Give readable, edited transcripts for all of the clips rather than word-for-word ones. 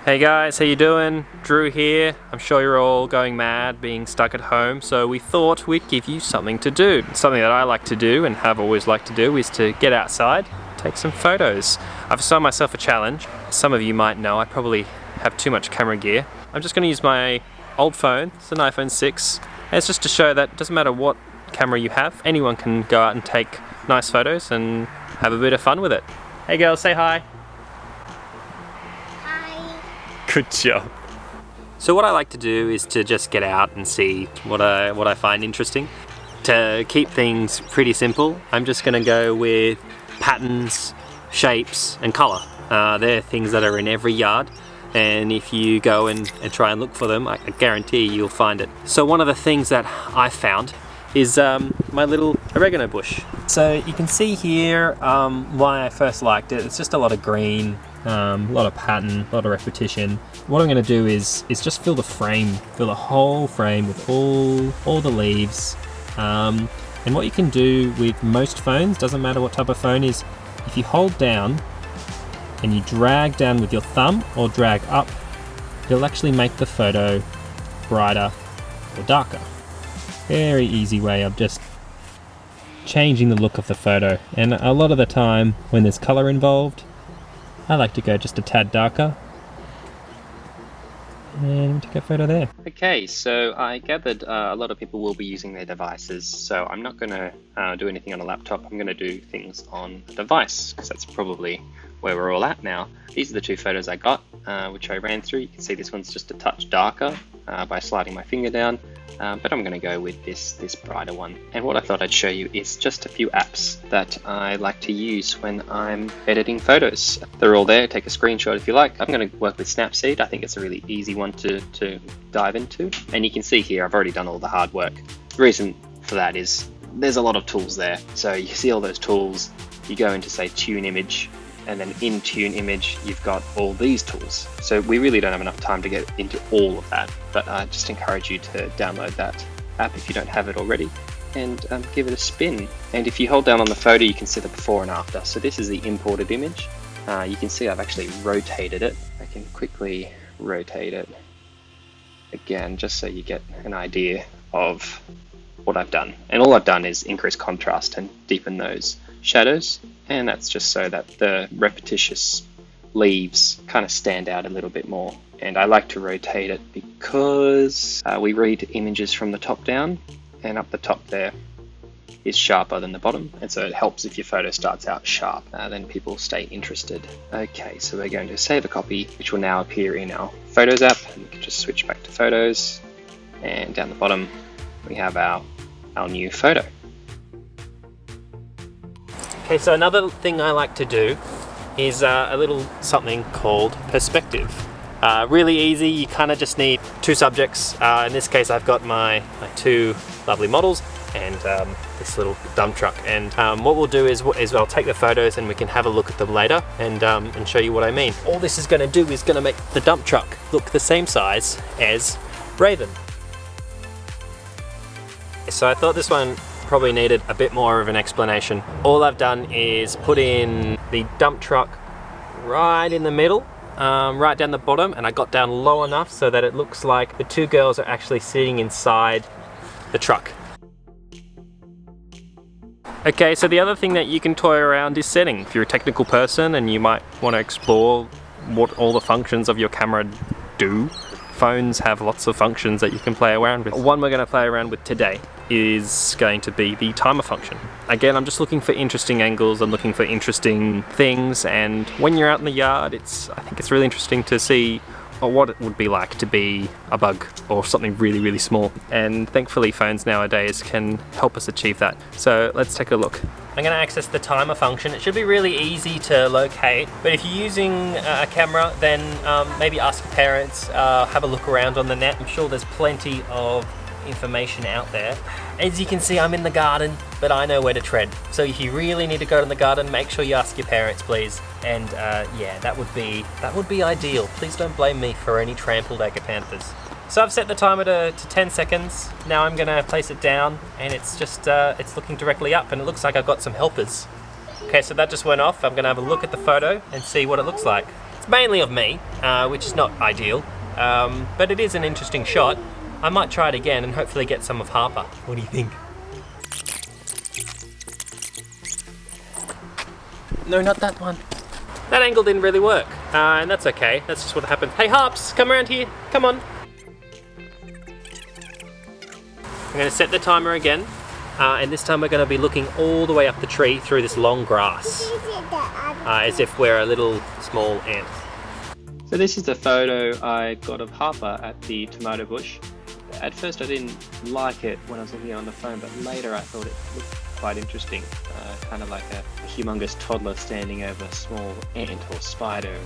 Hey guys, how you doing? Drew here. I'm sure you're all going mad being stuck at home, so we thought we'd give you something to do. Something that I like to do and have always liked to do is to get outside, take some photos. I've assigned myself a challenge. Some of you might know I probably have too much camera gear. I'm just going to use my old phone. It's an iPhone 6. And it's just to show that it doesn't matter what camera you have, anyone can go out and take nice photos and have a bit of fun with it. Hey girls, say hi. Good job. So what I like to do is to just get out and see what I find interesting. To keep things pretty simple, I'm just going to go with patterns, shapes and colour. They're things that are in every yard, and if you go and try and look for them, I guarantee you'll find it. So one of the things that I found is my little oregano bush. So you can see here why I first liked it. It's just a lot of green, a lot of pattern, a lot of repetition. What I'm going to do is just fill the whole frame with all the leaves. And what you can do with most phones, doesn't matter what type of phone, is if you hold down and you drag down with your thumb or drag up, it'll actually make the photo brighter or darker. Very easy way of just changing the look of the photo. And a lot of the time when there's colour involved, I like to go just a tad darker. And take a photo there. Okay, so I gathered a lot of people will be using their devices, so I'm not going to do anything on a laptop. I'm going to do things on a device, because that's probably where we're all at now. These are the two photos I got, which I ran through. You can see this one's just a touch darker by sliding my finger down, but I'm going to go with this brighter one. And what I thought I'd show you is just a few apps that I like to use when I'm editing photos. They're all there. Take a screenshot if you like. I'm going to work with Snapseed. I think it's a really easy one to dive into. And you can see here I've already done all the hard work. The reason for that is there's a lot of tools there. So you see all those tools, you go into say Tune Image, and then in Tune Image you've got all these tools. So we really don't have enough time to get into all of that, but I just encourage you to download that app if you don't have it already and give it a spin. And if you hold down on the photo, you can see the before and after. So this is the imported image. You can see I've actually rotated it. I can quickly rotate it again just so you get an idea of what I've done. And all I've done is increase contrast and deepen those shadows, and that's just so that the repetitious leaves kind of stand out a little bit more. And I like to rotate it because we read images from the top down, and up the top there is sharper than the bottom, and so it helps if your photo starts out sharp, then people stay interested. Okay, so we're going to save a copy, which will now appear in our Photos app, and we can just switch back to Photos, and down the bottom we have our new photo. Okay, so another thing I like to do is a little something called perspective. Really easy, you kind of just need two subjects. In this case I've got my two lovely models and this little dump truck. And what we'll do is I'll take the photos and we can have a look at them later and show you what I mean. All this is going to do is going to make the dump truck look the same size as Raven. So I thought this one probably needed a bit more of an explanation. All I've done is put in the dump truck right in the middle, right down the bottom, and I got down low enough so that it looks like the two girls are actually sitting inside the truck. Okay, so the other thing that you can toy around is setting. If you're a technical person and you might want to explore what all the functions of your camera do, phones have lots of functions that you can play around with. One we're going to play around with today is going to be the timer function. Again, I'm just looking for interesting angles, I'm looking for interesting things, and when you're out in the yard, I think it's really interesting to see what it would be like to be a bug or something really, really small. And thankfully phones nowadays can help us achieve that. So let's take a look. I'm going to access the timer function. It should be really easy to locate, but if you're using a camera, then maybe ask your parents, have a look around on the net. I'm sure there's plenty of information out there. As you can see, I'm in the garden, but I know where to tread. So if you really need to go to the garden, make sure you ask your parents, please. And yeah, that would be ideal. Please don't blame me for any trampled agapanthus. So I've set the timer to 10 seconds. Now I'm gonna place it down, and it's just it's looking directly up, and it looks like I've got some helpers. Okay, so that just went off. I'm gonna have a look at the photo and see what it looks like. It's mainly of me, which is not ideal, but it is an interesting shot. I might try it again and hopefully get some of Harper. What do you think? No, not that one. That angle didn't really work, and that's okay. That's just what happens. Hey Harps, come around here. Come on. I'm going to set the timer again, and this time we're going to be looking all the way up the tree through this long grass, as if we're a little small ant. So this is the photo I got of Harper at the tomato bush. At first I didn't like it when I was looking on the phone, but later I thought it looked quite interesting. Kind of like a humongous toddler standing over a small ant or spider,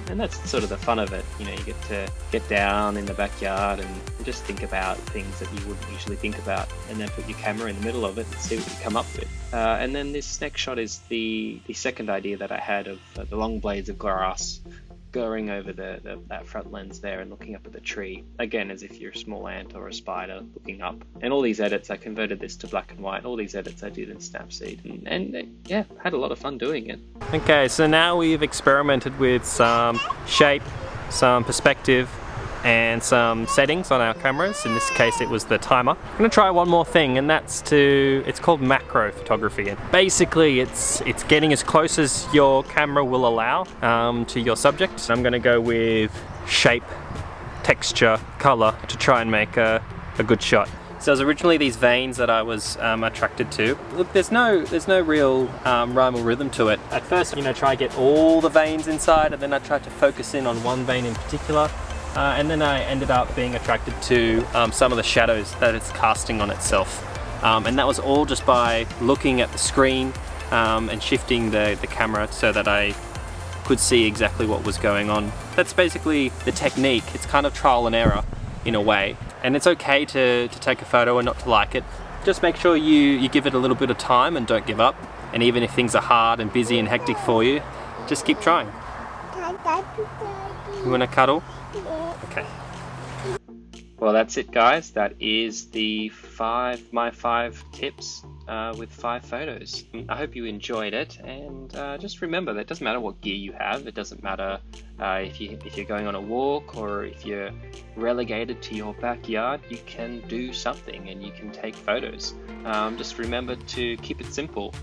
and that's sort of the fun of it. You know, you get to get down in the backyard and just think about things that you wouldn't usually think about, and then put your camera in the middle of it and see what you come up with. And then this next shot is the second idea that I had of the long blades of grass going over that front lens there and looking up at the tree, again as if you're a small ant or a spider looking up. And all these edits, I converted this to black and white. All these edits I did in Snapseed, and yeah, had a lot of fun doing it. Okay, so now we've experimented with some shape, some perspective, and some settings on our cameras. In this case it was the timer. I'm going to try one more thing, and it's called macro photography, and basically it's getting as close as your camera will allow to your subject. So I'm going to go with shape, texture, color to try and make a good shot. So it was originally these veins that I was attracted to. Look, there's no real rhyme or rhythm to it. At first, try to get all the veins inside, and then I tried to focus in on one vein in particular. And then I ended up being attracted to some of the shadows that it's casting on itself. And that was all just by looking at the screen and shifting the camera so that I could see exactly what was going on. That's basically the technique. It's kind of trial and error in a way. And it's okay to take a photo and not to like it. Just make sure you give it a little bit of time and don't give up. And even if things are hard and busy and hectic for you, just keep trying. You want to cuddle? Okay. Well, that's it, guys. That is my 5 tips with 5 photos. I hope you enjoyed it, and just remember that it doesn't matter what gear you have. It doesn't matter if you're going on a walk or if you're relegated to your backyard. You can do something and you can take photos. Just remember to keep it simple.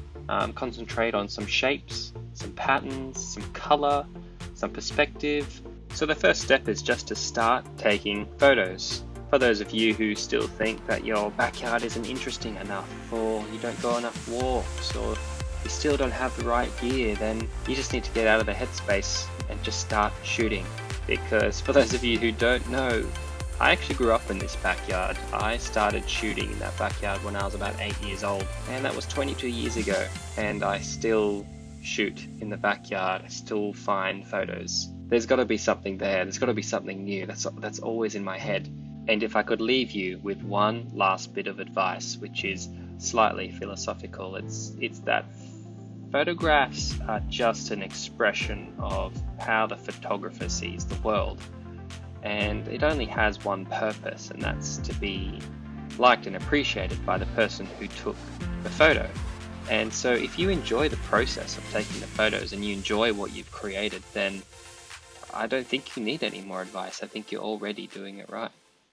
Concentrate on some shapes, some patterns, some color, some perspective. So the first step is just to start taking photos. For those of you who still think that your backyard isn't interesting enough, or you don't go enough walks, or you still don't have the right gear, then you just need to get out of the headspace and just start shooting. Because for those of you who don't know, I actually grew up in this backyard. I started shooting in that backyard when I was about 8 years old, and that was 22 years ago, and I still shoot in the backyard. I still find photos. There's got to be something there. There's got to be something new. That's always in my head. And if I could leave you with one last bit of advice, which is slightly philosophical, it's that photographs are just an expression of how the photographer sees the world. And it only has one purpose, and that's to be liked and appreciated by the person who took the photo. And so if you enjoy the process of taking the photos and you enjoy what you've created, then I don't think you need any more advice. I think you're already doing it right.